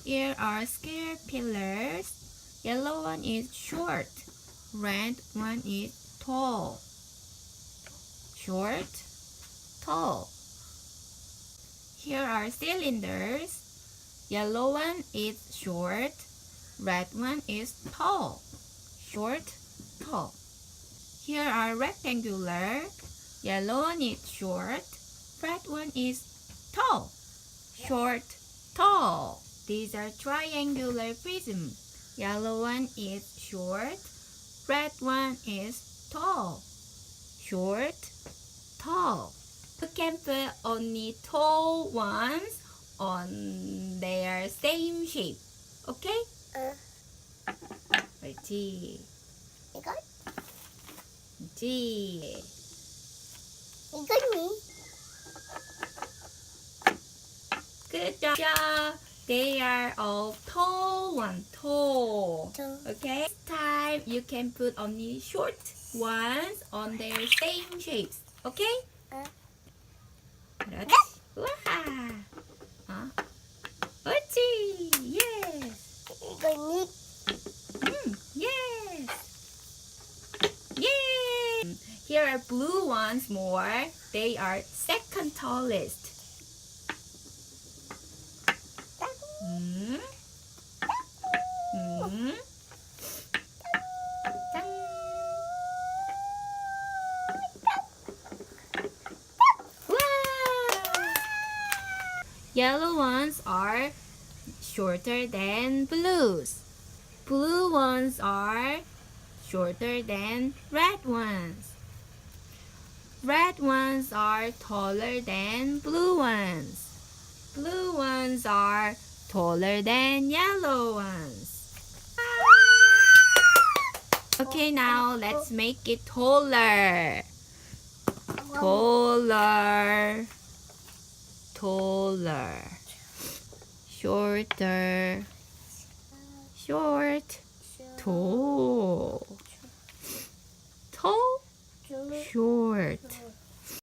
Here are square pillars. Yellow one is short. Red one is tall. Short, tall. Here are cylinders. Yellow one is short. Red one is tall. Short, tall. Here are rectangular. Yellow one is short. Red one is tall. Short, tall. These are triangular prism. Yellow one is short. Red one is tall. Short, tall. You can put only tall ones on their same shape. Okay? 옳지. 이건? 옳지. 이거니? Good job. They are all tall one, tall. Okay? This time you can put only short ones on their same shapes. Okay? 그렇지. 우와. 옳지. Yes. 이거니? Yes. Yay. Here are blue ones more. They are second tallest. 짠. Yellow ones are shorter than blues. Blue ones are shorter than red ones. Red ones are taller than blue ones. Blue ones are taller than yellow ones. Okay, now let's make it taller. Taller. Taller. Shorter. Short. Tall.